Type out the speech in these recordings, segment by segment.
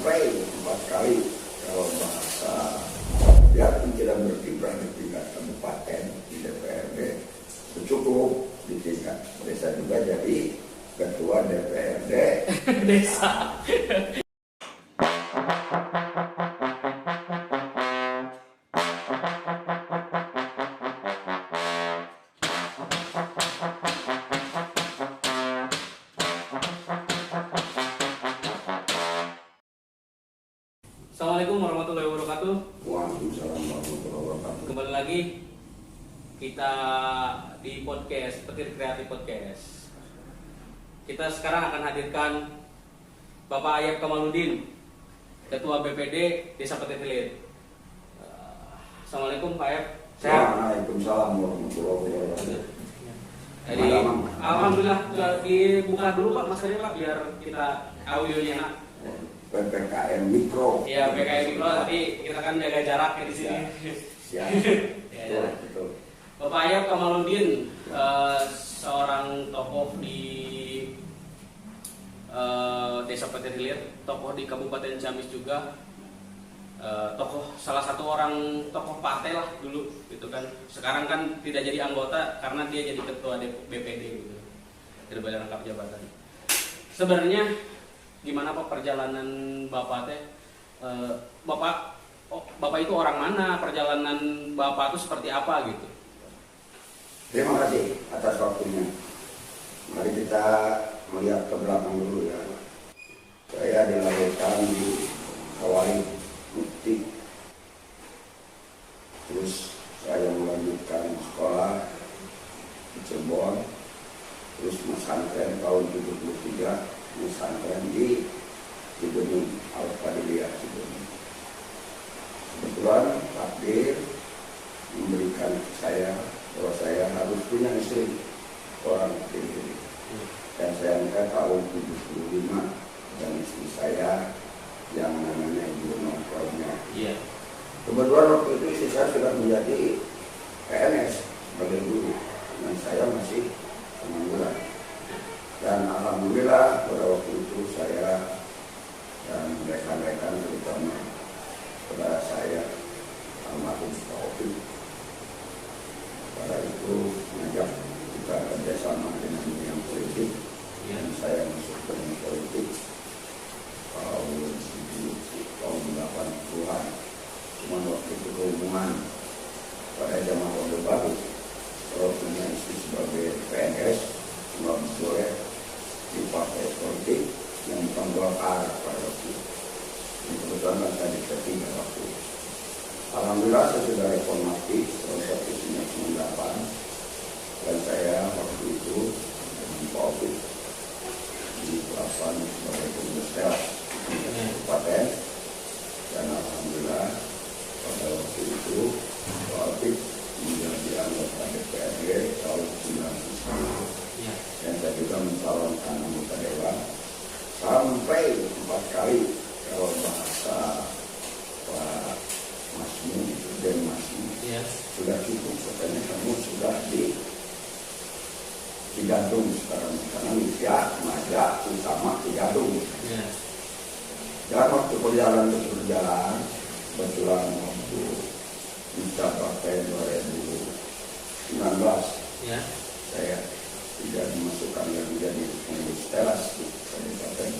sampai 4 kali kalau bahasa ya tidak berkiprah di tingkat kabupaten di DPRD cukup di tingkat desa juga jadi ketua DPRD desa. Assalamualaikum warahmatullahi wabarakatuh. Waalaikumsalam warahmatullahi wabarakatuh. Kembali lagi kita di podcast Petir Kreatif Podcast. Kita sekarang akan hadirkan Bapak Ayep Kamaludin, Ketua BPD Desa Petir Hilir. Assalamualaikum Pak Ayep. Sehat? Waalaikumsalam warahmatullahi wabarakatuh. Jadi alhamdulillah dibuka dulu Pak maskernya Pak biar kita audionya enak. PPKM mikro. Iya PPKM mikro tapi kita kan jaga jarak ya di sini. Siap. Ya, Betul. Bapak Ayep Kamaludin, seorang tokoh di Desa Petir Hilir, tokoh di Kabupaten Ciamis juga, salah satu orang tokoh partai lah dulu, gitu kan. Sekarang kan tidak jadi anggota karena dia jadi ketua BPD, gitu, dari Badan Rangkap Jabatan. Sebenarnya gimana Pak perjalanan Bapak teh? Bapak itu orang mana? Perjalanan Bapak itu seperti apa gitu? Terima kasih atas waktunya. Mari kita melihat ke belakang dulu ya. Saya dilahirkan di Kawali Mukti. Terus saya melanjutkan sekolah di Cirebon. Terus pesantren tahun 73, pesantren di Cibening, Al-Fadiliyah Cibening. Kebetulan takdir memberikan saya bahwa saya harus punya istri orang Cibening. Dan saya nikah tahun 75 dan istri saya yang namanya Ibu Nongkrongnya. Iya. Kebetulan waktu itu istri saya sudah menjadi PNS sebagai guru dan saya masih pengangguran. Dan alhamdulillah pada waktu itu saya dan rekan-rekan terutama kepada saya almarhum Pak Opi pada itu mengajak kita kerjasama dengan dunia politik dan saya masuk ke dunia politik tahun 80-an. Cuma waktu itu kehubungan pada zaman Orde Baru kalau punya istri sebagai PNS nggak boleh di partai politik yang bukan Golkar pada waktu itu. Ini kebetulan kan saya diterima waktu itu. Alhamdulillah saya sudah reformasi tahun 1998 dan saya waktu itu dengan Pak Opi di Pelapan sebagai pengurus teras di kabupaten dan alhamdulillah pada waktu itu Pak Opi menjadi anggota DPRD tahun 1990 dan saya juga mencalonkan anggota dewan sampai 4 kali kalau bahasa Pak Masmu dan Masmu sudah cukup katanya kamu sudah digantung sekarang karena usia maja utama digantung. Dan waktu perjalanan berjalan kebetulan waktu mencapai 2019 saya tidak dimasukkan lagi jadi pengurus teras di kabupaten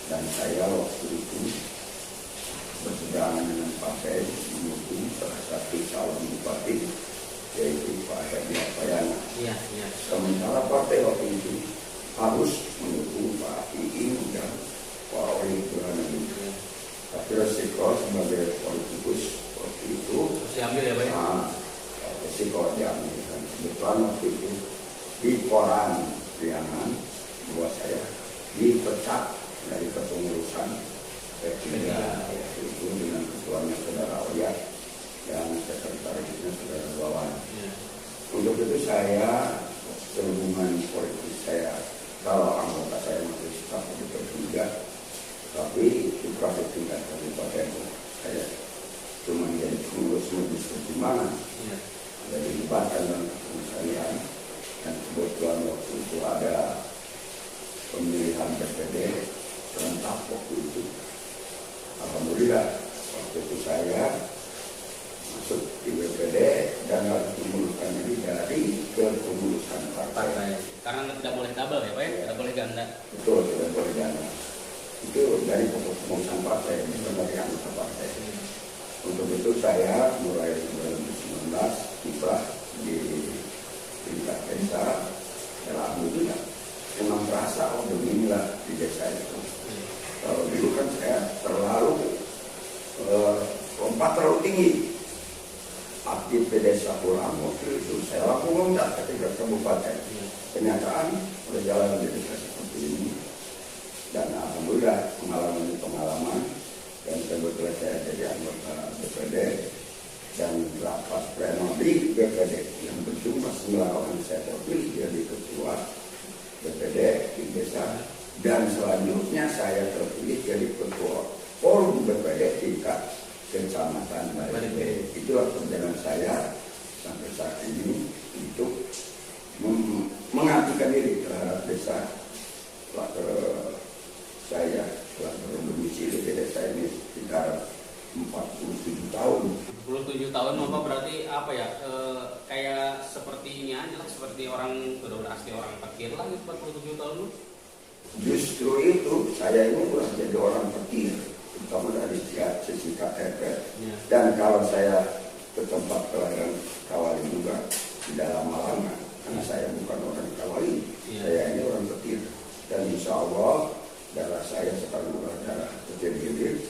dan saya waktu itu berseberangan dengan partai mendukung salah satu calon bupati yaitu Pak Hedi Apayana. Sementara partai waktu itu harus mendukung Pak Iing dan Pak Oli Burhanuddin. Tapi resiko sebagai politikus waktu itu diambil ya Pak ya? Resiko diambil dan kebetulan waktu itu di koran Priangan bahwa saya dipecat dari kepengurusan P3 itu dengan ketuanya saudara Oya dan sekretarisnya saudara Bawan. Untuk itu saya hubungan politik saya kalau anggota saya masih staf di P3 tapi di proses tingkat kabupaten saya cuma jadi pengurus majelis pertimbangan dari dilibatkan dalam keputusan dan kebetulan waktu itu ada pemilihan BPD serentak waktu itu Karena tidak boleh double ya Pak ya, tidak boleh ganda. Betul, tidak boleh ganda. Itu dari keputusan partai, bukan dari anggota partai. Untuk itu saya mulai 2019 kiprah di tingkat desa. Alhamdulillah, memang terasa inilah di desa itu. Kalau dulu kan saya lompat terlalu tinggi. Aktif di desa Pulang waktu itu saya langsung loncat ketika kabupaten. Kenyataan berjalan di desa seperti ini. Dan alhamdulillah pengalaman dan kebetulan saya jadi anggota BPD dan rapat pleno di BPD yang berjumlah 9 orang saya terpilih jadi ketua BPD di desa, dan selanjutnya saya terpilih jadi ketua forum BPD tingkat kecamatan Balige. Itulah perjalanan saya sampai saat ini untuk mengabdikan diri terhadap desa. Saya telah berdomisili di desa ini sekitar 47 tahun. 47 tahun Bapak berarti apa ya? Kayak seperti ini aja lah, seperti orang udah asli orang petir lah 47 tahun lu. Justru itu saya ini udah jadi orang petir, terutama dari sisi KTP. Ya. Dan kalau saya ke tempat kelahiran Kawali juga tidak lama-lama, karena saya bukan orang Kawali, Ya. saya ini orang petir. Dan insya Allah darah saya sekarang adalah darah petir gilir.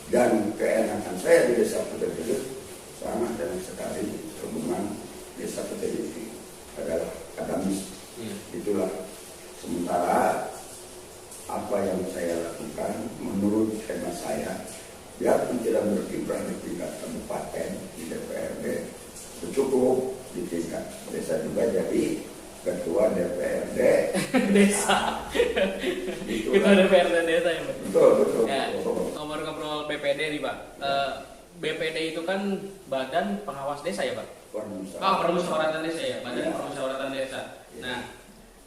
Dan keenakan saya di desa Petir Gilir sama dengan sekali hubungan desa Petir Gilir adalah akademis. Itulah sementara apa yang saya lakukan menurut hemat saya, biarpun tidak berkiprah di tingkat kabupaten di DPRD, cukup di tingkat desa juga jadi ketua DPRD desa. Ketua DPRD desa ya Pak. Betul, betul. Ya, ngobrol-ngobrol BPD nih Pak. BPD itu kan Badan Pengawas Desa ya Pak? Permusyawaratan Desa ya, Badan Permusyawaratan Desa. Nah,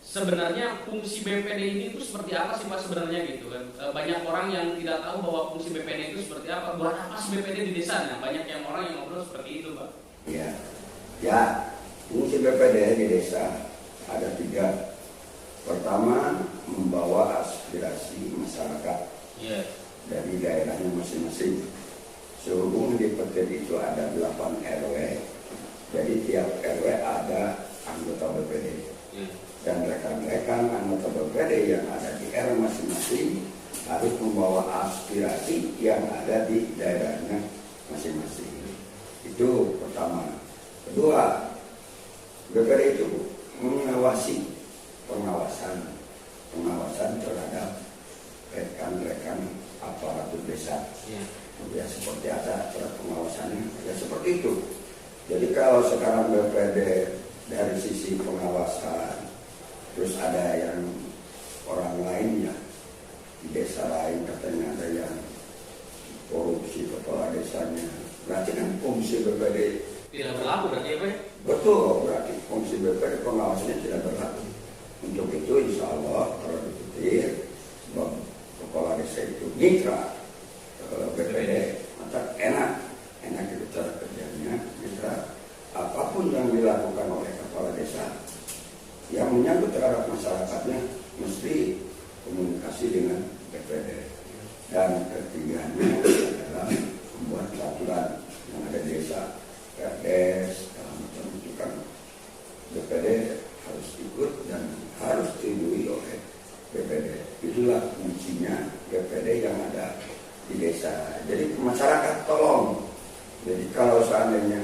sebenarnya fungsi BPD ini itu seperti apa sih Pak sebenarnya gitu kan? Banyak orang yang tidak tahu bahwa fungsi BPD itu seperti apa. Buat apa sih BPD di desa? Nah, banyak yang orang yang ngobrol seperti itu Pak. Ya, ya, fungsi BPD di desa ada 3. Pertama, membawa aspirasi masyarakat dari daerahnya masing-masing. Sehubung di Petir itu ada 8 RW, jadi tiap RW ada anggota BPD. Dan rekan-rekan anggota BPD yang ada di RW masing-masing harus membawa aspirasi yang ada di daerahnya masing-masing. Itu pertama. Kedua, BPD itu mengawasi pengawasan terhadap rekan-rekan aparatur desa. Ya seperti apa cara pengawasannya? Ya seperti itu. Jadi kalau sekarang BPD dari sisi pengawasan, terus ada yang orang lainnya di desa lain katanya ada yang korupsi kepala desanya, berarti kan fungsi BPD tidak berlaku berarti ya Pak? Betul, berarti fungsi BPD pengawasannya tidak berlaku. Untuk itu insya Allah kalau dipikir sebab kepala desa itu mitra BPD, maka enak itu cara kerjanya mitra. Apapun yang dilakukan oleh kepala desa yang menyangkut terhadap masyarakatnya mesti komunikasi dengan BPD. Dan ketiganya adalah membuat peraturan yang ada di desa, KDS, segala macam itu kan BPD harus ikut dan harus disetujui oleh BPD. Itulah fungsinya BPD yang ada di desa. Jadi masyarakat tolong. Jadi kalau seandainya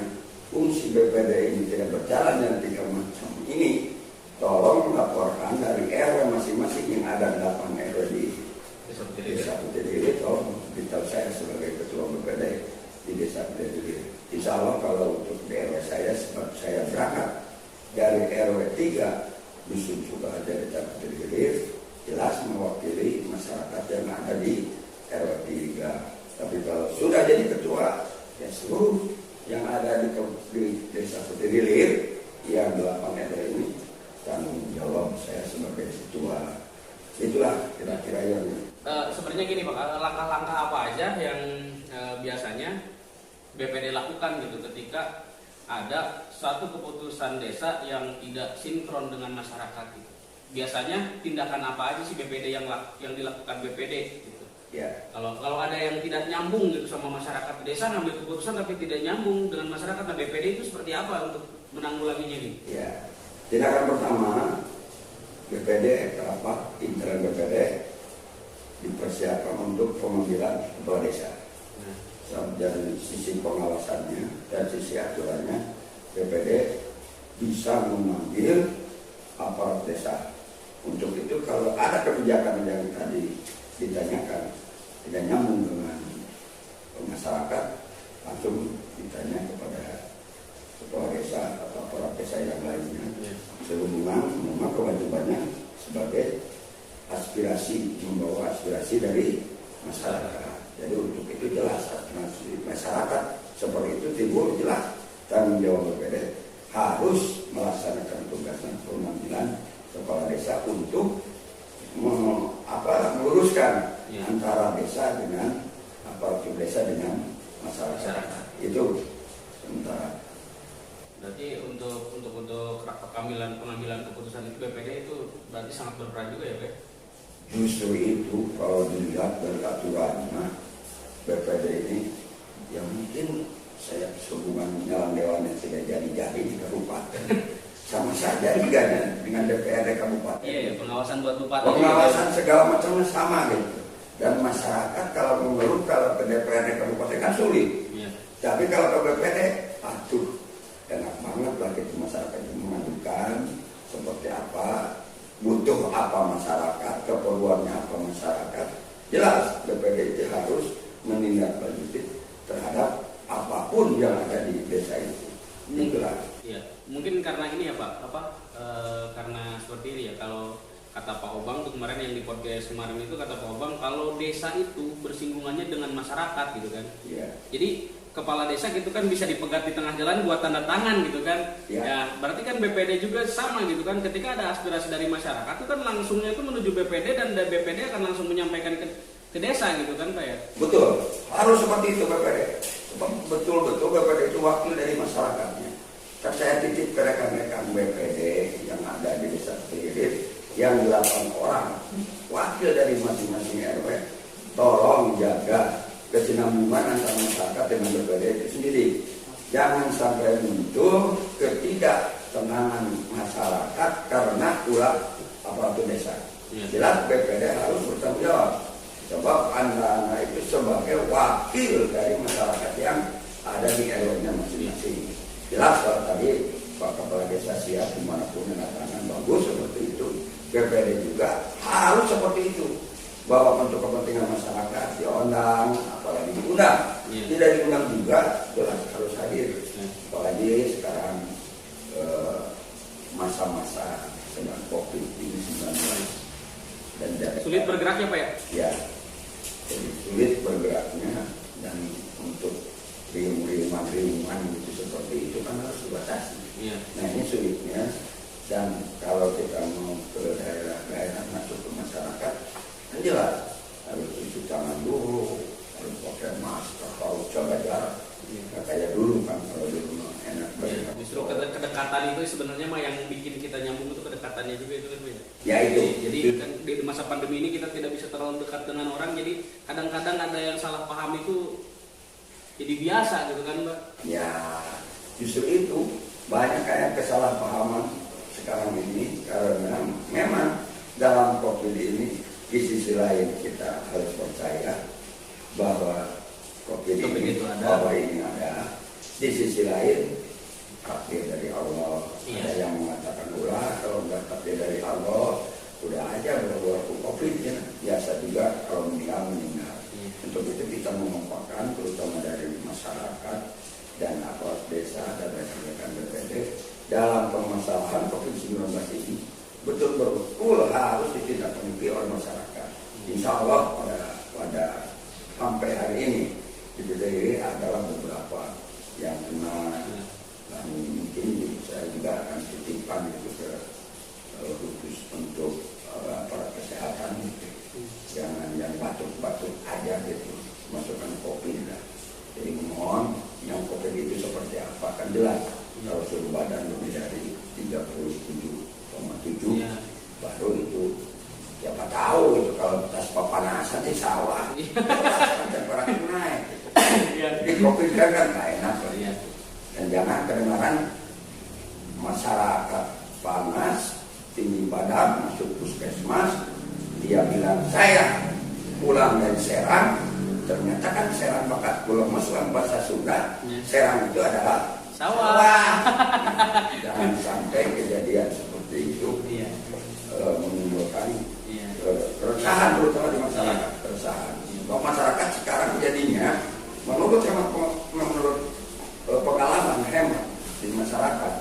fungsi BPD ini tidak berjalan dan 3 macam ini, tolong laporkan dari RW masing-masing yang ada 8 RW di desa Petir Gilir. Tolong beritahu saya sebagai ketua BPD di desa Petir Gilir. Insya Allah kalau untuk di RW saya, sebab saya berangkat dari RW 3 Dusun Sukaharja desa Petir Gilir, jelas mewakili masyarakat yang ada di RW 3. Tapi kalau sudah jadi ketua, ya seluruh yang ada di desa Petir Gilir yang 8 RW ini tanggung jawab saya sebagai ketua. Itulah kira-kira yang sebenarnya gini Pak, langkah-langkah apa aja yang biasanya BPD lakukan gitu ketika ada satu keputusan desa yang tidak sinkron dengan masyarakat gitu. biasanya tindakan apa aja sih BPD yang dilakukan BPD gitu. Ya. Kalau ada yang tidak nyambung gitu sama masyarakat desa ngambil keputusan tapi tidak nyambung dengan masyarakat, nah BPD itu seperti apa untuk menanggulanginya nih? Ya. Tindakan pertama BPD internal BPD dipersiapkan untuk pemanggilan kepala desa. Dari sisi pengawasannya dan sisi aturannya BPD bisa memanggil aparat desa. Untuk itu kalau ada kebijakan yang tadi ditanyakan tidak nyambung dengan masyarakat, langsung ditanya kepada kepala desa atau aparat desa yang lainnya. Sehubungan memang kewajibannya sebagai aspirasi, membawa aspirasi dari masyarakat. Jadi untuk itu jelas aspirasi masyarakat seperti itu timbul jelas tanggung jawab BPD harus melaksanakan tugasnya pemanggilan kepala desa untuk meluruskan antara desa dengan aparatur desa dengan masyarakat. Itu sementara. Berarti untuk pengambilan keputusan itu BPD itu berarti sangat berperan juga ya, Pak? Justru itu kalau dilihat dari aturannya BPD ini yang mungkin saya sehubungan dengan dewan yang tidak jadi di kabupaten sama saja juga dengan DPRD kabupaten. Iya, pengawasan buat bupati. Pengawasan segala macamnya sama gitu. Dan masyarakat kalau mengeluh kalau ke DPRD kabupaten kan sulit. Iya. Tapi kalau ke BPD, aduh, enak banget lah gitu masyarakat itu mengadukan seperti apa, butuh apa masyarakat, keperluannya apa masyarakat. Jelas BPD itu harus menindaklanjuti terhadap apapun yang ada di desa itu. Ini jelas. Iya, mungkin karena ini ya Pak, karena seperti ini ya, kalau kata Pak Obang tuh kemarin yang di podcast kemarin itu kata Pak Obang kalau desa itu bersinggungannya dengan masyarakat gitu kan. Iya. Jadi kepala desa gitu kan bisa dipegat di tengah jalan buat tanda tangan gitu kan. Iya. Ya, berarti kan BPD juga sama gitu kan. Ketika ada aspirasi dari masyarakat itu kan langsungnya itu menuju BPD dan BPD akan langsung menyampaikan ke desa gitu kan Pak ya. Betul, harus seperti itu BPD. Betul-betul BPD itu wakil dari masyarakatnya. Kan saya titip ke rekan-rekan BPD yang ada di desa Pirit yang 8 orang wakil dari masing-masing RW. Tolong jaga kesinambungan antara masyarakat dengan BPD itu sendiri. Jangan sampai muncul ketidaktenangan masyarakat karena ulah aparatur desa. Jelas BPD harus bertanggung jawab. Sebab Anda itu sebagai wakil dari masyarakat yang ada di RW-nya masing-masing. Jelas kalau tadi Pak Kepala Desa siap dimanapun mengatakan bagus seperti itu. BPD juga harus seperti itu. Bahwa untuk kepentingan masyarakat diundang, apalagi diundang. Tidak diundang juga, jelas harus hadir. Apalagi sekarang masa-masa sedang COVID-19 dan sulit bergeraknya Pak ya? Ya. Jadi sulit bergeraknya dan untuk riungan gitu seperti itu kan harus dibatasi. Iya. Nah ini sulitnya dan kalau kita mau ke daerah-daerah masuk ke masyarakat, kan jelas harus cuci tangan dulu, harus pakai masker, harus jaga jarak. Nggak kayak dulu kan kalau dulu enak banget. Justru kedekatan itu sebenarnya mah yang bikin kita nyambung itu kedekatannya juga itu kan. Ya itu. Jadi kan di masa pandemi ini kita tidak bisa terlalu dekat dengan orang, jadi kadang-kadang ada yang salah paham itu jadi biasa gitu kan Mbak. Ya justru itu banyak kayak kesalahpahaman sekarang ini karena memang dalam COVID ini di sisi lain kita harus percaya bahwa COVID ini bahwa ini ada. Di sisi lain takdir dari Allah. Iya. Ada yang mengatakan ulah kalau nggak takdir dari Allah udah aja berbuat COVID ya. Biasa juga kalau meninggal. Untuk itu kita mengumpulkan terutama dari masyarakat dan aparat desa dan rekan-rekan BPD dalam permasalahan COVID-19 ini betul-betul harus ditindaklanjuti oleh masyarakat. Insya Allah pada sampai hari ini di BPD adalah beberapa yang kena dan mungkin saya juga akan titipkan itu ke khusus untuk aparat kesehatan gitu. Jangan yang batuk-batuk aja gitu masukkan COVID lah. Jadi mohon yang COVID itu seperti apa kan jelas. Kalau suhu badan lebih dari 37,7 ya. baru itu siapa tahu itu kalau tas papanasan di sawah temperatur naik. Jadi COVID kan nggak enak ya. Dan jangan kedengaran masyarakat panas tinggi badan masuk puskesmas dia bilang saya pulang dari Serang, ternyata kan Serang bakat pulau mas bahasa Sunda, Serang itu adalah sawah. Jangan sampai kejadian seperti itu menimbulkan keresahan terutama di masyarakat. Keresahan. Kalau masyarakat sekarang jadinya menurut pengalaman hemat di masyarakat.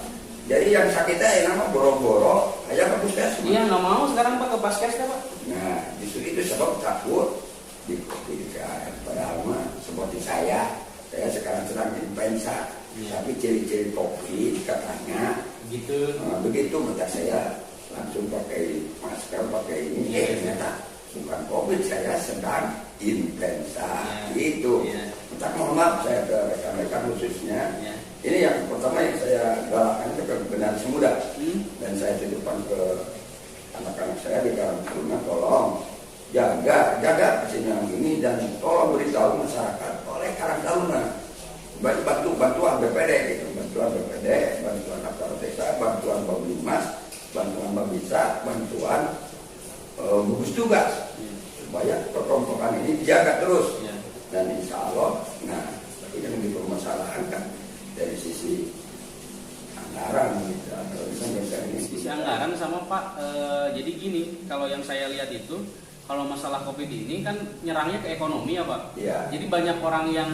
Jadi yang sakitnya yang nama boro-boro aja ke puskesmas. Iya nggak mau sekarang Pak ke puskesmas Pak. Nah justru itu sebab takut di COVID kan. Padahal mah seperti saya sekarang sedang influenza. Tapi ciri-ciri COVID katanya gitu. Begitu maka saya langsung pakai masker, pakai ini. Ternyata bukan COVID, saya sedang influenza. Gitu. Minta mohon maaf saya ke rekan-rekan khususnya. Ini yang pertama yang saya galakkan ke generasi muda. Dan saya titipkan ke anak-anak saya di Karang Taruna, tolong jaga kesenian ini dan tolong beritahu masyarakat oleh Karang Taruna. Bantuan BPD gitu, bantuan BPD, bantuan aparat desa, bantuan Bablimas, bantuan Babisa, bantuan gugus tugas supaya perkompokan ini dijaga terus. Dan insya Allah, nah tapi yang dipermasalahkan dari sisi anggaran gitu, atau sisi anggaran sama Pak. Jadi gini, kalau yang saya lihat itu kalau masalah COVID ini kan nyerangnya ke ekonomi ya Pak. Ya. Jadi banyak orang yang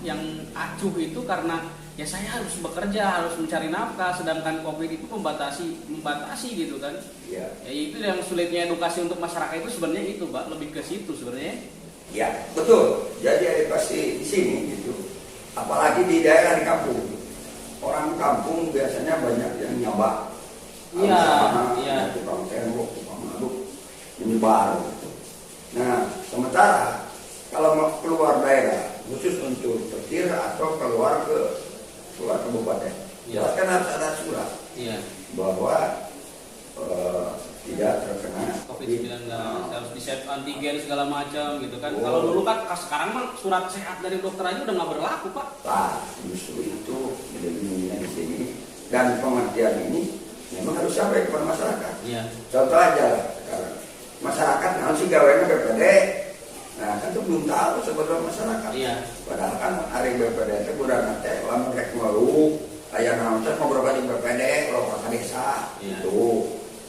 yang acuh itu karena ya saya harus bekerja, harus mencari nafkah, sedangkan COVID itu membatasi gitu kan. Ya. Ya itu yang sulitnya edukasi untuk masyarakat itu sebenarnya itu Pak, lebih ke situ sebenarnya. Ya betul. Jadi edukasi di sini gitu. Apalagi di daerah di kampung. Orang kampung biasanya banyak yang nyabak. Iya. Tukang tembok, tukang mabuk, menyebar. Gitu. Nah, sementara kalau mau keluar daerah, khusus untuk petir atau keluar kabupaten, kan harus ada surat bahwa tidak terkena COVID-19, harus di swab antigen segala macam gitu kan. Kalau dulu kan sekarang mah surat sehat dari dokter aja udah nggak berlaku Pak. Justru itu menjadi di sini dan pengertian ini memang harus sampai kepada masyarakat. Contoh aja sekarang masyarakat harus gawainya BPD. Nah kan itu belum tahu sebenarnya masyarakat. Padahal kan hari BPD itu udah nanti lama rek malu, ayah nonton mau berapa di BPD, kalau kata desa itu.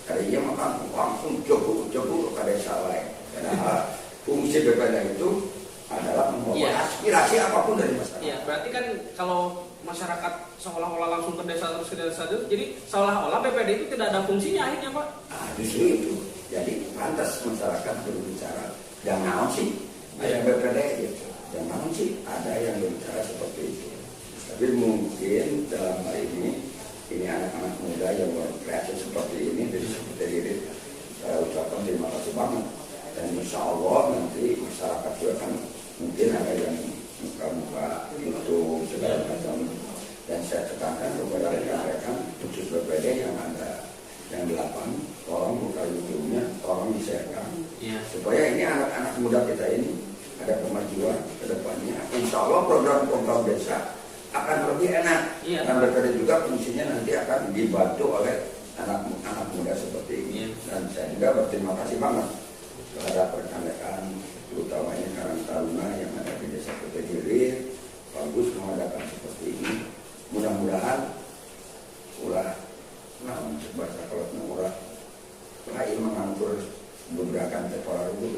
Kalinya makan langsung coba ke desa lain. Karena fungsi BPD itu adalah membawa aspirasi apapun dari masyarakat. Iya, berarti kan kalau masyarakat seolah-olah langsung ke desa terus, jadi seolah-olah BPD itu tidak ada fungsinya akhirnya Pak. Justru itu. Jadi pantas masyarakat berbicara. Jangan sih ada BPD gitu. Jangan sih ada yang berbicara seperti itu. Tapi mungkin dalam hal ini anak-anak muda yang berkreasi seperti ini dari saya ucapkan terima kasih banget. Dan insya Allah nanti masyarakat juga kan mungkin ada yang muka-muka YouTube segala macam. Dan saya tekankan kepada rekan-rekan khusus BPD yang ada yang 8, tolong buka YouTube-nya, tolong di-share-kan supaya ini anak-anak muda kita ini ada kemajuan ke depannya. Insya Allah program-program desa akan lebih enak. Dan BPD juga fungsinya nanti akan dibantu oleh anak muda seperti ini. Dan saya juga berterima kasih banget terhadap rekan-rekan terutamanya Karang Taruna yang ada di Desa Petir bagus mengadakan seperti ini. Mudah-mudahan bahasa kalau murah lain mengatur beberapa sekolah dulu.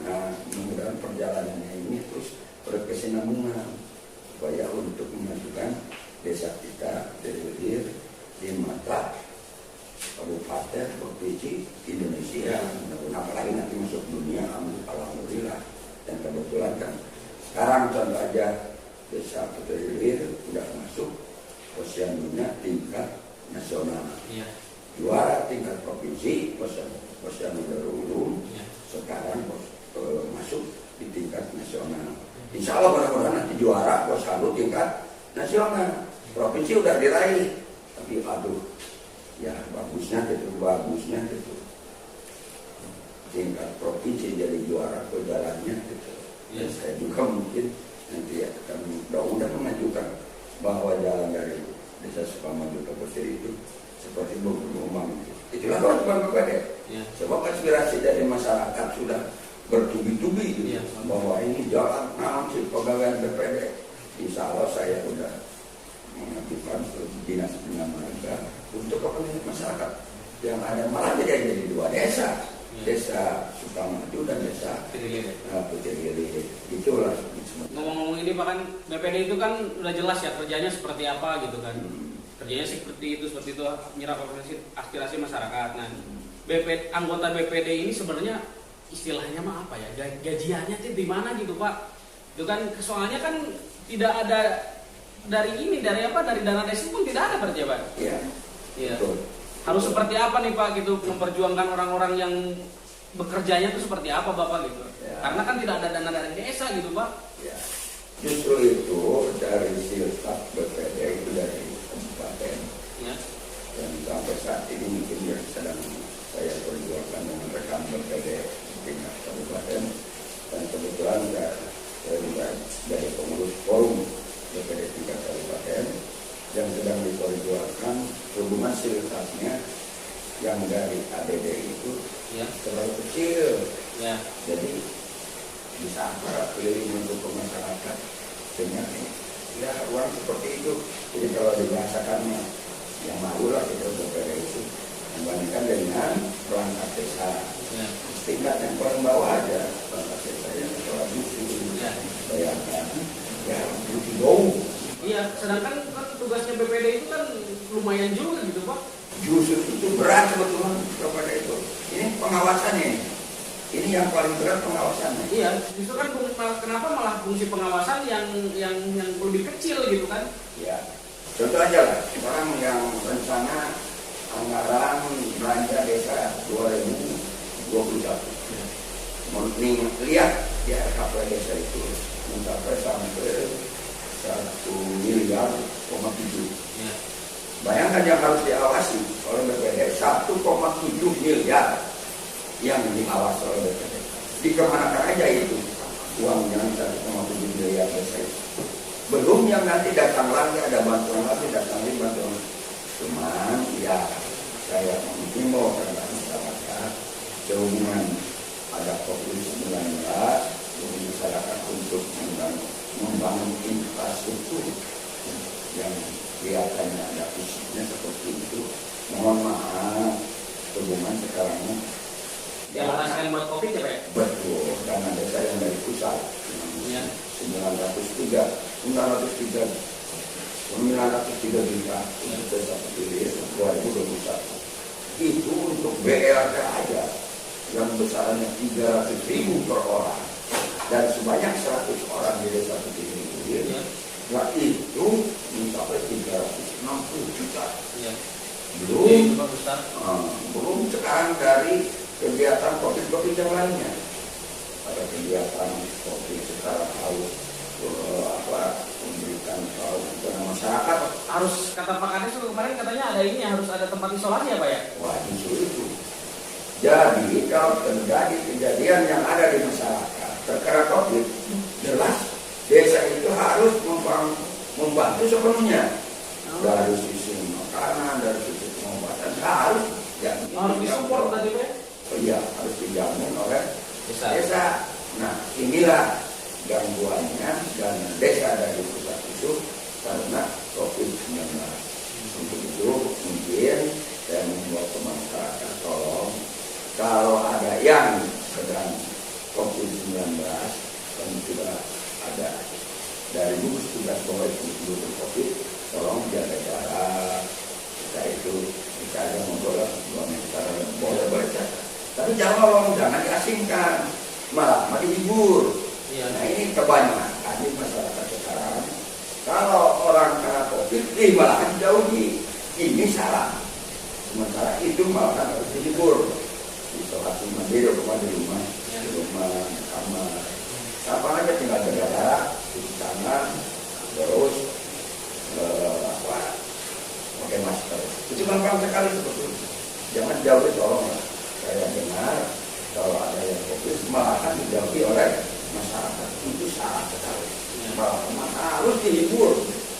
Nah, mudah-mudahan perjalanannya ini terus berkesinambungan supaya untuk memajukan desa kita terlebih di mata kabupaten provinsi Indonesia. Apalagi nanti masuk dunia, alhamdulillah. Dan kebetulan kan sekarang contoh aja desa Petir sudah masuk posyandunya tingkat nasional. Juara tingkat provinsi posyandu Darul. Sekarang masuk di tingkat nasional. Insya Allah mudah-mudahan nanti juara posyandu tingkat nasional. Provinsi udah diraih, tapi Ya bagusnya gitu. Tingkat provinsi jadi juara ke jalannya gitu. Ya, saya juga mungkin nanti akan mudah-mudahan mengajukan bahwa jalan dari Desa Sukamaju ke Pesir itu seperti bergelombang. Itulah kewajiban BPD. Ya. Sebab aspirasi dari masyarakat sudah bertubi-tubi gitu, ya, bahwa ini jalan si pegawai BPD. Insya Allah saya sudah mengajukan ke Dinas Bina Marga untuk kepentingan masyarakat yang ada, malah jadi 2 desa. Desa Sukamaju dan Desa Putri Lili. Itulah. Ngomong-ngomong ini Pak, kan BPD itu kan udah jelas ya kerjanya seperti apa gitu kan. Kerjanya seperti itu menyerap aspirasi masyarakat. Nah, anggota BPD ini sebenarnya istilahnya mah apa ya? Gajiannya itu di mana gitu Pak? Itu kan soalnya kan tidak ada dari dana desa pun tidak ada berarti ya Pak? Iya. Betul. Harus seperti apa nih Pak gitu memperjuangkan orang-orang yang bekerjanya itu seperti apa Bapak gitu? Ya. Karena kan tidak ada dana dari desa gitu Pak. Ya. Justru itu dari siltap BPD itu dari kabupaten. Ya. Dan sampai saat ini mungkin yang sedang saya perjuangkan dengan rekan BPD tingkat kabupaten, dan kebetulan saya juga dari pengurus forum BPD tingkat kabupaten yang sedang diperjuangkan hubungan siltapnya yang dari ADD itu terlalu kecil. Ya. Jadi bisa keliling untuk masyarakat dengan ya uang seperti itu. Jadi kalau dibahasakannya yang malu lah kita BPD itu membandingkan dengan perangkat desa. Ya. Tingkat yang paling bawah aja perangkat desa yang telah bayangkan ya butuh jauh. Iya, sedangkan kan tugasnya BPD itu kan lumayan juga gitu Pak. Justru itu berat sebetulnya kepada itu. Ini pengawasannya. Ini yang paling berat pengawasannya. Iya, justru kan kenapa malah fungsi pengawasan yang lebih kecil gitu kan? Iya. Contoh aja lah, orang yang rencana anggaran belanja desa 2021. Ya. Lihat di RKP desa itu mencapai sampai 1,7 miliar. Ya. Bayangkan yang harus diawasi oleh BPD 1,7 miliar yang diawasi oleh BPD. Dikemanakan aja itu uangnya 1,7 miliar desa itu. Belum yang nanti datang lagi ada bantuan lagi datang bantuan. Cuman ya saya mengimbau kepada masyarakat sehubungan ada COVID-19 masyarakat untuk membangun infrastruktur yang kelihatannya ada fisiknya seperti itu. Mohon maaf, hubungan sekarang yang merasakan buat COVID ya Pak? Betul, dana desa yang dari pusat 903 juta untuk desa Putri 2021. Itu untuk BLT aja yang besarnya 300.000 per orang dan sebanyak 100 orang di desa Putri ini. Nah itu mencapai 360 juta. Ya. Belum sekarang dari kegiatan COVID yang lainnya. Ada kegiatan COVID secara harus memberikan kepada masyarakat. Harus kata Pak Kades kemarin katanya ada ini harus ada tempat isolasi ya Pak ya? Wah justru itu. Jadi kalau terjadi kejadian yang ada di masyarakat terkena COVID, jelas desa itu harus membantu sepenuhnya dari sisi makanan, dari sisi pengobatan harus disupport tadi Pak? Iya harus dijamin oleh desa. Nah inilah gangguannya dan desa dari pusat itu karena COVID-19. Untuk itu mungkin saya membuat ke masyarakat tolong kalau ada yang sedang COVID-19 dan sudah ada dari gugus tugas pegawai penduduk COVID, tolong jaga jarak. Kita itu kita ada ngobrol 2 meter boleh saja. Tapi jangan diasingkan, malah dihibur. Ya. Nah ini kebanyakan di masyarakat sekarang. Kalau orang kena COVID, malah dijauhi. Ini salah. Sementara itu malah harus dihibur. Isolasi mandiri di rumah, di kamar. Kapan aja tinggal jaga jarak, cuci tangan, terus pakai masker. Itu gampang sekali sebetulnya. Jangan jauhi, tolong. Saya dengar kalau ada yang fokus malah dijauhi oleh masyarakat. Itu salah sekali. Malah harus dihibur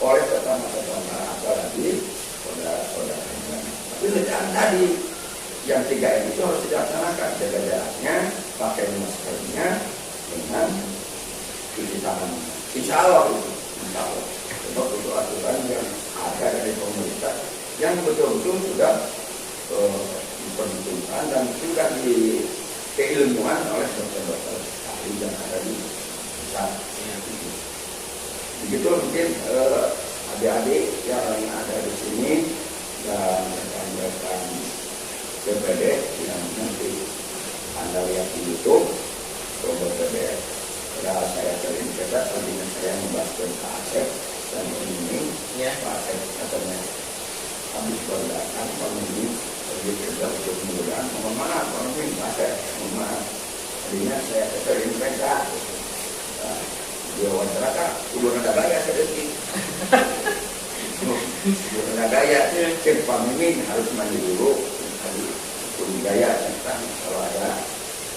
oleh tetangga-tetangga, apalagi saudara-saudara. Tapi rencana tadi yang 3M itu harus dilaksanakan, jaga jaraknya, pakai maskernya, dengan cuci tangan. Insya Allah itu, sebab itu aturan yang ada dari pemerintah yang betul-betul sudah diperhitungkan dan sudah keilmuan oleh dokter-dokter ahli yang ada di pusat. Begitu mungkin adik-adik yang ada di sini dan rekan-rekan BPD yang nanti Anda lihat di YouTube BPD. Ya, saya terintegrasi tadinya saya membahas ke Asep dan ini Pak Asep katanya habis berdatang ini pergi kerja untuk kemudian mohon maaf Pak Asep, mohon maaf tadinya saya terintegrasi dia wawancara Ibu Nada Gaya sedikit Ibu Nada Gaya cek Pak Mimin harus mandi dulu tadi budaya tentang kalau ada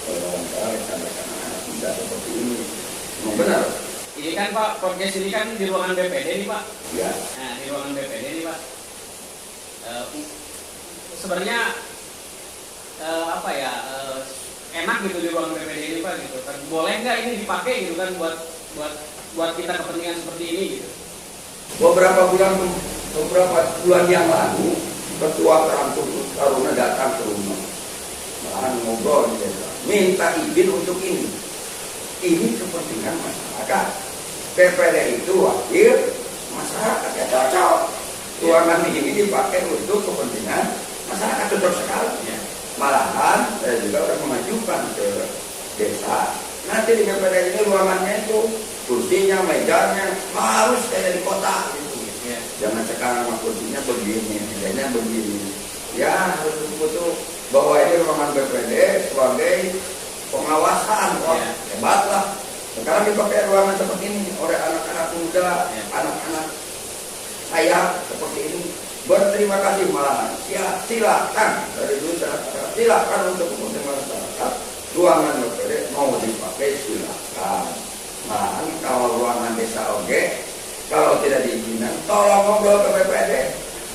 wawancara rekan-rekan anak muda seperti ini. Memang benar. Ini kan Pak, podcast ini kan di ruangan BPD nih Pak. Ya. Nah, di ruangan BPD nih Pak. Sebenarnya enak gitu di ruangan BPD ini Pak gitu kan. Boleh nggak ini dipakai gitu kan buat kita kepentingan seperti ini gitu. Beberapa bulan yang lalu Ketua Taruna datang ke rumah, malahan ngobrol di desa, minta izin untuk ini. Ini kepentingan masyarakat. PPD itu wakil masyarakat, ya cocok. Ruangan ini dipakai untuk kepentingan masyarakat, cocok sekali. Malahan saya juga sudah mengajukan ke desa. Nanti di PPD ini ruangannya itu kursinya, mejanya harus kayak di kota gitu. Jangan sekarang kursinya begini, mejanya begini. Ya harus betul-betul bahwa ini ruangan BPD sebagai pengawasan. Hebatlah. Sekarang dipakai ruangan seperti ini oleh anak-anak muda, anak-anak saya seperti ini. Berterima kasih malahan. Silakan dari dulu silakan untuk kepentingan masyarakat. Ruangan BPD mau dipakai silakan. Malahan kalau ruangan desa oke, kalau tidak diizinkan, tolong ngobrol ke BPD.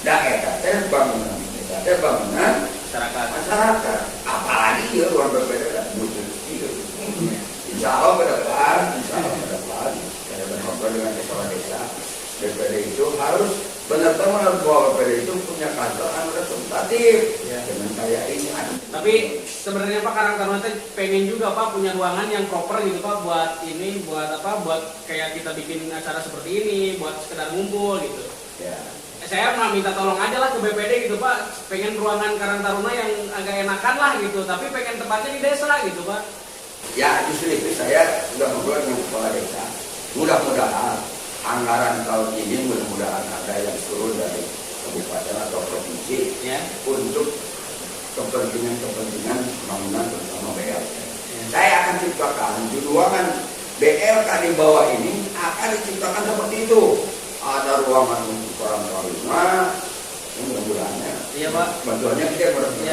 Daerah bangunan desa, bangunan masyarakat. Apalagi ya ruang BPD butuh itu. Insya Allah ke depan, saya berkomunikasi dengan kepala desa. BPD itu harus benar-benar bahwa BPD itu punya kantor representatif dengan kayak ini. Tapi sebenarnya Pak Karang Taruna pengen juga Pak punya ruangan yang proper gitu Pak buat ini, buat kayak kita bikin acara seperti ini, buat sekedar ngumpul gitu. Saya mau minta tolong aja lah ke BPD gitu Pak, pengen ruangan Karang Taruna yang agak enakan lah gitu, tapi pengen tempatnya di desa gitu Pak. Ya justru itu saya sudah ngobrol dengan kepala desa. Mudah-mudahan anggaran tahun ini mudah-mudahan ada yang turun dari kabupaten atau provinsi untuk kepentingan bangunan bersama BLK. Saya akan ciptakan di ruangan BLK di bawah ini akan diciptakan seperti itu. Ada ruangan untuk Karang Taruna, mudah-mudahannya. Iya Pak. Bantuannya kita berarti.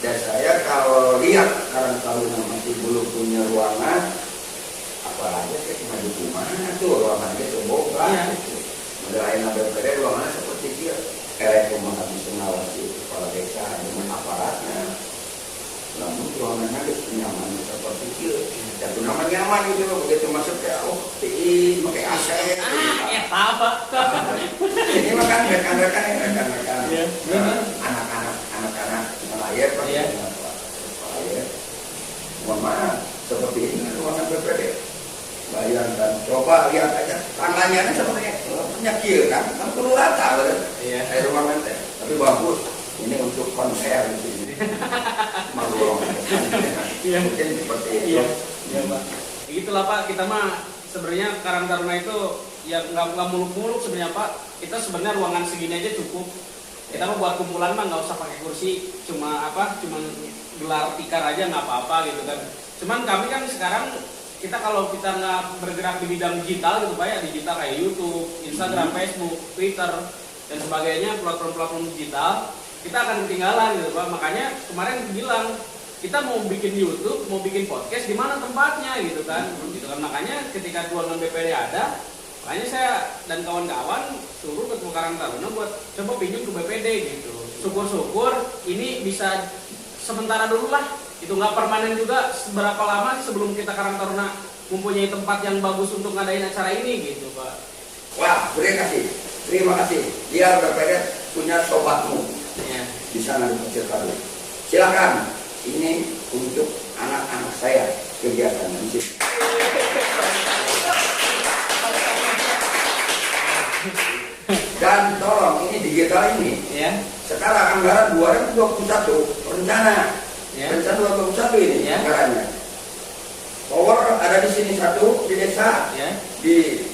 Dan saya kalau lihat Karang Taruna masih belum punya ruangan, apalagi saya cuma di rumah tuh ruangannya terbuka. Modalnya BPD ruangannya seperti dia. Rumah habis mengawasi kepala desa dengan aparatnya. Namun ruangannya nyaman seperti itu. Jatuh nama nyaman gitu, begitu masuk ya, pakai AC. Apa? Ini makan rekan-rekan anak-anak lahir Pak. Lahir. Mohon maaf, seperti ini ruangan BPD. Bayangkan, coba lihat aja tangannya seperti penyakit kan perlu rata kan? Ruangan teh, tapi bagus. Ini untuk konser di sini. Malu mungkin seperti itu. Iya Pak. Itulah Pak, kita mah sebenarnya Karang Taruna itu ya nggak muluk-muluk sebenarnya Pak. Kita sebenarnya ruangan segini aja cukup. Kita mah buat kumpulan mah nggak usah pakai kursi, cuma gelar tikar aja nggak apa-apa gitu kan. Cuman kami kan sekarang kita kalau kita nggak bergerak di bidang digital gitu Pak ya, digital kayak YouTube, Instagram, Facebook, Twitter dan sebagainya, platform-platform digital, kita akan ketinggalan gitu Pak. Makanya kemarin bilang kita mau bikin YouTube, mau bikin podcast, di mana tempatnya gitu kan. Makanya ketika ruangan BPD ada, makanya saya dan kawan-kawan suruh Ketua Karang Taruna buat coba pinjam ke BPD gitu. Syukur-syukur ini bisa sementara dulu lah. Itu nggak permanen juga. Seberapa lama sih sebelum kita Karang Taruna mempunyai tempat yang bagus untuk ngadain acara ini gitu Pak. Wah, terima kasih. Biar BPD punya sobatmu di sana di Pasir Karu. Silakan. Ini untuk anak-anak saya kegiatan di sini. Dan tolong ini digital ini. Ya. Sekarang anggaran 2021 rencana. Ya. Rencana 2021 ini ya. anggarannya. Power ada di sini satu di desa. Ya. Di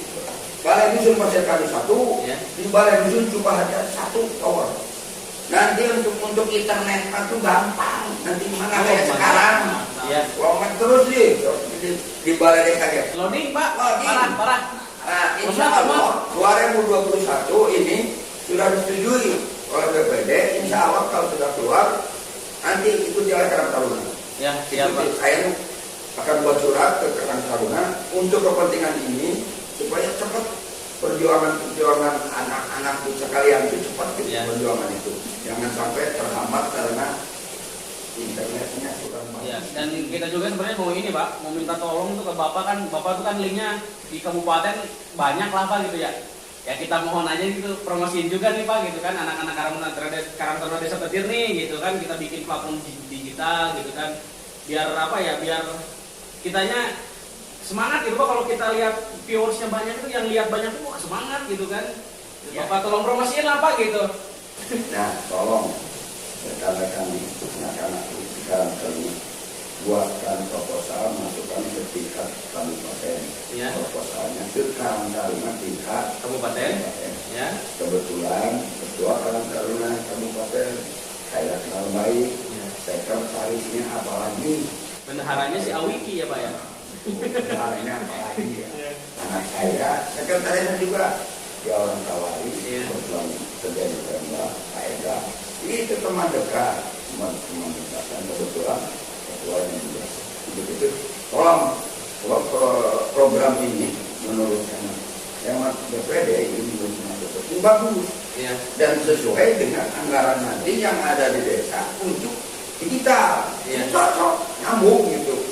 Balai Dusun Pasir Karu 1, ya. di Balai Dusun Sukaharja 1 power. Nanti untuk internet itu gampang. Nanti mana kayak sekarang. Ya. Lomet terus di balai desa ya. Loading Pak. Loading. Parah. Nah, insya Allah 2021 ini sudah disetujui oleh BPD. Insya Allah kalau sudah keluar, nanti ikuti oleh Karang Taruna. Ya, siapa? Saya akan buat surat ke Karang Taruna untuk kepentingan ini supaya cepat perjuangan anak-anak sekalian itu cepat ya. Perjuangan itu jangan sampai terhambat karena internetnya kurang bagus. Ya, dan kita juga sebenarnya mau ini Pak, mau minta tolong tuh ke Bapak itu kan linknya di kabupaten banyak lah Pak gitu ya. Ya kita mohon aja gitu promosiin juga nih Pak gitu kan anak-anak Karang Taruna Desa Petir nih gitu kan kita bikin platform digital gitu kan biar apa ya biar kitanya semangat gitu Pak kalau kita lihat viewersnya banyak itu yang lihat banyak itu wah semangat gitu kan. Ya. Bapak tolong promosiin lah Pak gitu. Nah tolong rekan-rekan anak-anak di Karang Taruna buatkan proposal masukkan ke tingkat kabupaten. Ya. Proposalnya ke Karang Taruna tingkat kabupaten. Ya. Kebetulan ketua Karang Taruna kabupaten saya kenal baik. Ya. Sekretarisnya apalagi bendaharanya si Awiki ya Pak ya. Bendaharanya apalagi ya. Anak saya sekretarisnya juga dia orang Tawari. Ya. Kebetulan kerja di Pemda Pak Ega. Itu teman dekat dekat dan kebetulan ketuanya juga begitu. Tolong program ini menurut saya yang BPD ini betul bagus ya. Dan sesuai dengan anggaran nanti yang ada di desa untuk digital ya. Cocok nyambung gitu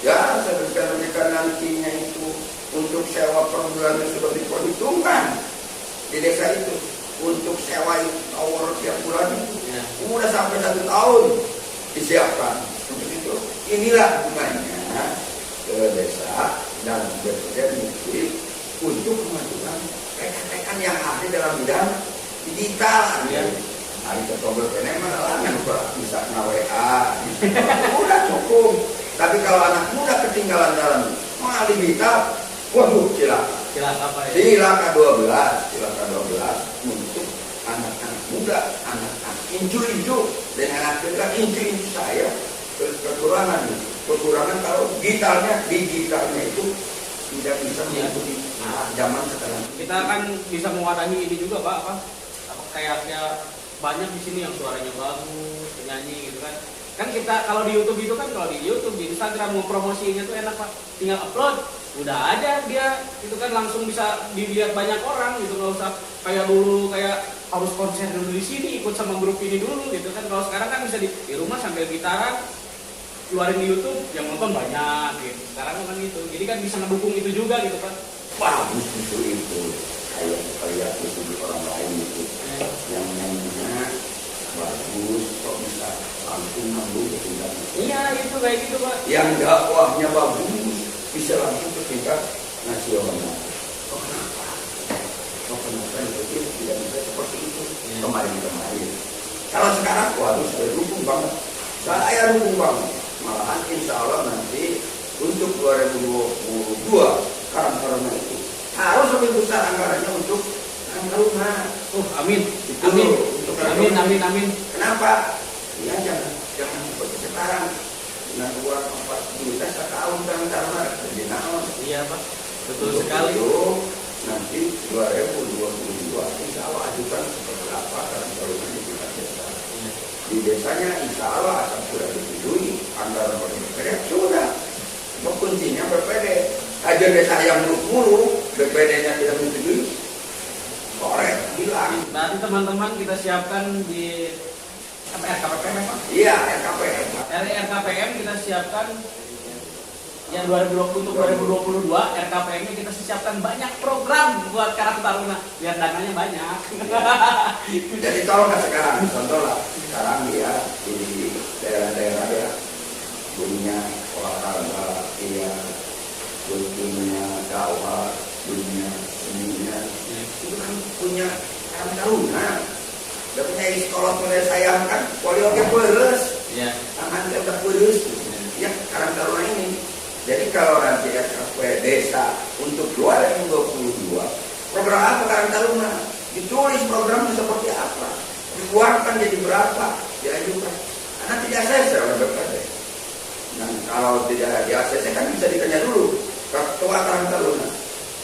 ya. Sedangkan nantinya itu untuk sewa per bulan sudah diperhitungkan di desa itu untuk sewa tower tiap bulan ya. Udah sampai 1 tahun disiapkan untuk itu. Inilah gunanya ke desa dan BPD mungkin untuk kemajuan rekan-rekan yang ahli dalam bidang digital. Ya. Hari ketua BPD malah yang bisa kena WA, udah cukup. Tapi kalau anak muda ketinggalan dalam mengalih digital, waduh Silakan apa ya? Silakan 12 untuk anak-anak muda, anak-anak incu-incu dengan anak incu-incu saya kekurangan kalau digitalnya itu tidak bisa mengikuti zaman sekarang. Kita kan bisa mewadahi ini juga Pak apa kayak banyak di sini yang suaranya bagus, penyanyi gitu kan. Kan kita kalau di YouTube itu kan di Instagram mau promosinya tuh enak Pak. Tinggal upload, udah ada dia itu kan langsung bisa dilihat banyak orang gitu, nggak usah kayak dulu kayak harus konser dulu di sini ikut sama grup ini dulu gitu kan. Kalau sekarang kan bisa di rumah sambil gitaran keluarin di YouTube yang nonton banyak gitu. Sekarang kan gitu. Jadi kan bisa ngedukung itu juga gitu Pak. Bagus itu. Kayak itu di orang lain itu. Yang nyanyinya bagus kok bisa langsung nyambung ke tingkat. Iya itu kayak gitu Pak. Yang dakwahnya bagus bisa langsung ke tingkat nasional. Kok kenapa? Kok kenapa itu tidak bisa seperti itu kemarin. Kalau sekarang waduh saya dukung banget. Saya dukung banget. Malahan insya Allah nanti untuk 2022 Karang Taruna itu harus lebih besar anggarannya untuk Karang Taruna. Amin. Itu Amin. Untuk Amin. Kenapa? Ya jangan seperti sekarang. Dengan uang 4 juta setahun Karang Taruna jadi naon. Iya Pak. Betul sekali. Itu nanti 2022 insya Allah ajukan seperti apa Karang Taruna di tingkat desa. di desanya insya Allah asal sudah disetujui antara BPD sudah. Kuncinya BPD. Aja desa yang mulu BPD-nya tidak menyetujui. Korek bilang. Berarti teman-teman kita siapkan di RKPM Pak? Iya, RKPM. RKPM kita siapkan yang 2020 untuk 2022 RKPM-nya kita siapkan banyak program buat Karang Taruna biar dananya banyak. Jadi kalau nggak sekarang, contoh lah sekarang dia di daerah-daerah ya punya olahraga, iya, punya dakwah, punya seninya, itu kan punya Karang Taruna. Udah punya sekolah mulai sayang kan, polio ke peres, tangan udah peres, ya Karang Taruna ini. Jadi kalau nanti RKP desa untuk 2022 program apa Karang Taruna? Ditulis programnya seperti apa, dikeluarkan jadi berapa, diajukan. Karena tidak ACC oleh BPD. Dan kalau tidak di ACC kan bisa ditanya dulu ketua Karang Taruna.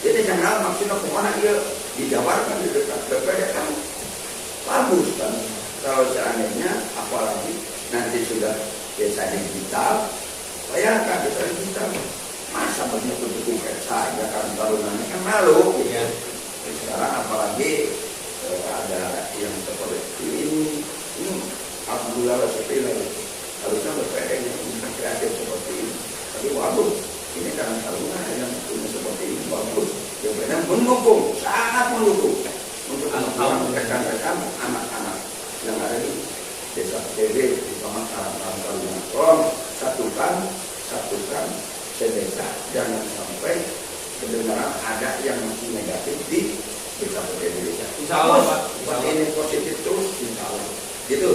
Jadi jangan maksudnya kemana dia dijabarkan di dekat BPD kan bagus kan. Kalau seandainya apalagi nanti sudah desa digital. Bayangkan kita digital, masa betul-betul kayak saja Karang Taruna kan malu gitu. Sekarang apalagi ada yang seperti ini alhamdulillah sepele. Harusnya BPD-nya punya kreatif seperti ini. Tapi bagus, ini Karang Taruna yang punya seperti ini bagus. BPD mendukung, sangat mendukung untuk anak-anak rekan-rekan anak-anak yang ada di desa PTB bersama Karang Taruna. Tolong satukan sedesa, jangan sampai kedengaran ada yang masih negatif di desa PTB. Insya Allah Pak. Buat ini positif terus, insya Allah. Gitu.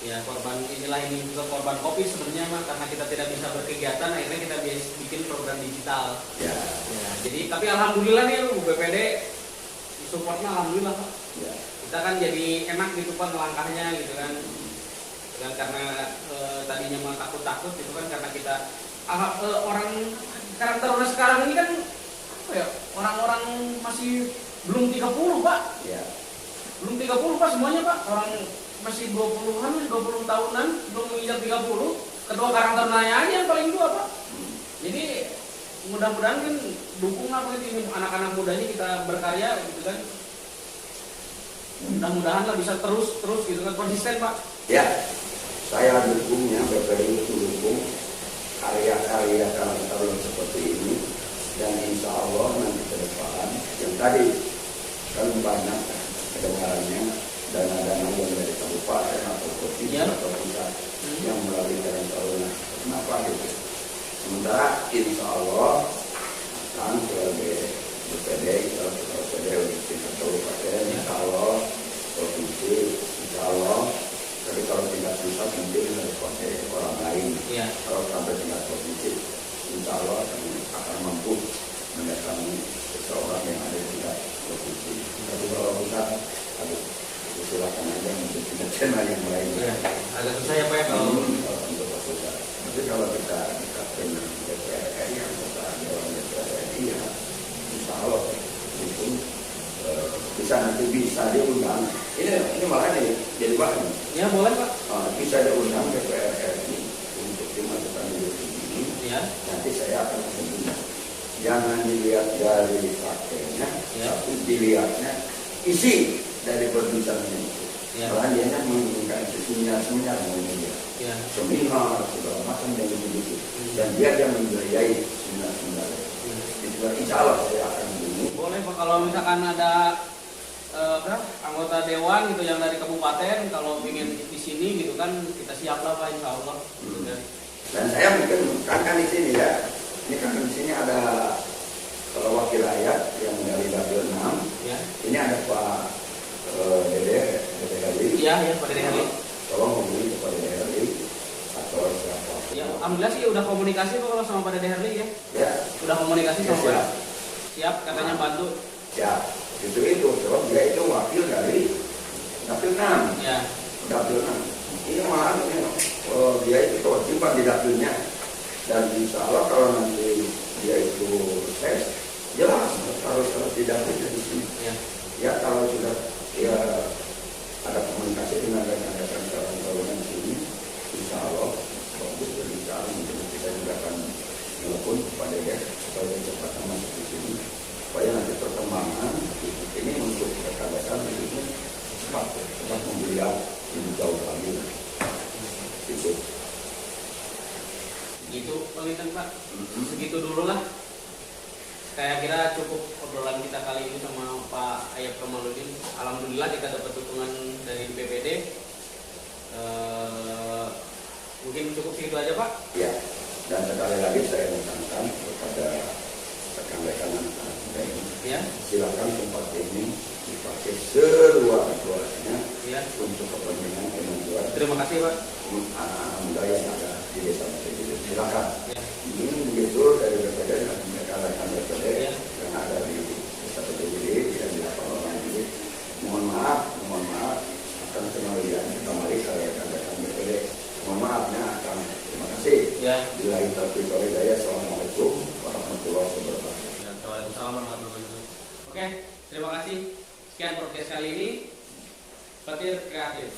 Ya korban inilah ini juga korban kopi sebenarnya mah karena kita tidak bisa berkegiatan akhirnya kita bikin program digital. Ya. Jadi tapi alhamdulillah nih Bu BPD supportnya alhamdulillah Pak. Ya. Kita kan jadi enak gitu Pak langkahnya gitu kan. Dan karena tadinya mah takut-takut gitu kan karena kita orang Karang Taruna sekarang ini kan apa ya orang-orang masih belum 30 Pak. Ya. Belum 30 Pak semuanya Pak. Orang masih 20-an, 20 tahunan, belum menginjak 30. Ketua Karang Tarunanya aja yang paling tua Pak. Jadi mudah-mudahan kan dukung apa ini anak-anak mudanya kita berkarya gitu kan. Mudah-mudahan lah bisa terus gitu kan konsisten Pak. Ya. Saya dukungnya, BPD itu dukung karya-karya Karang Taruna seperti ini dan insya Allah nanti ke depan yang tadi kan banyak kedengarannya dana-dana yang dari kabupaten atau provinsi atau pusat yang melalui Karang Taruna. Kenapa gitu? Sementara insya Allah akan sebagai BPD, kalau BPD untuk tingkat kabupaten, insya Allah provinsi, insya Allah. Tapi kalau tingkat pusat mungkin harus pakai orang lain. Kalau sampai tingkat provinsi, insya Allah akan mampu mendatangi seseorang yang ada di tingkat provinsi. Tapi kalau pusat, silakan aja untuk tingkat channel yang lain. Agak susah ya Pak ya kalau untuk pusat. Tapi kalau kita dengan DPR yang besar, Dewan DPR ya, insya Allah itu bisa nanti bisa diundang. Ini malah jadi bahan. Ya boleh Pak. Bisa diundang DPR RI untuk dimasukkan di sini. Nanti saya akan menunjukkan. Jangan dilihat dari faktanya, tapi dilihatnya isi dari perbincangan itu. Malah dia menginginkan seminar-seminar dia. Seminar segala macam yang begitu. Dan dia yang membiayai seminar-seminar. Insya Allah saya akan begini. Boleh Pak kalau misalkan ada anggota dewan gitu yang dari kabupaten kalau ingin di sini gitu kan kita siap lah Pak insya Allah. Dan saya mungkin kan di sini ya. Ini kan di sini ada wakil rakyat yang dari Dapil 6. Ini ada Pak Dede Herli. Iya Pak Dede Herli. Tolong hubungi kepada Dede Herli atau siapa. Ya, alhamdulillah sih udah komunikasi Pak sama Pak Dede Herli ya. Ya. Udah komunikasi sama Pak. Siap katanya bantu. Siap. Itu sebab dia itu wakil dari Dapil 6. Ya. Dapil 6. Ini malah dia itu kewajiban di dapilnya. Dan insya Allah kalau nanti dia itu sukses, jelas harus tidak di sini. Ya kalau sudah ya ada komunikasi dengan rekan-rekan kawan-kawan di sini. Insya Allah bagus berbicara, mungkin kita juga akan telepon kepada dia supaya cepat masuk di sini, supaya nanti perkembangan ini untuk rekan-rekan itu cepat membeliau lebih jauh lagi. Itu. Gitu penelitian Pak. Segitu dulu lah. Saya kira cukup obrolan kita kali ini sama Pak Ayap Kamaludin. Alhamdulillah kita dapat dukungan dari BPD. Mungkin cukup segitu aja Pak. Ya, dan sekali lagi saya menekankan kepada rekan-rekan anak-anak muda ini, Ya. silakan tempat ini dipakai seluas-luasnya Ya. untuk kepentingan kemajuan Terima kasih Pak. anak-anak muda yang ada di desa Masjid. Silakan. Ya. Ini begitu dari BPD dan rekan-rekan BPD Ya. yang ada di desa PDBD dan di lapangan orang ini. Mohon maaf akan kembalian kembali saya rekan-rekan BPD. Mohon maafnya akan terima kasih. Ya. Bila kita hidayah. Assalamualaikum warahmatullahi wabarakatuh. Waalaikumsalam warahmatullahi wabarakatuh. Oke, terima kasih. Sekian podcast kali ini. Petir Kreatif.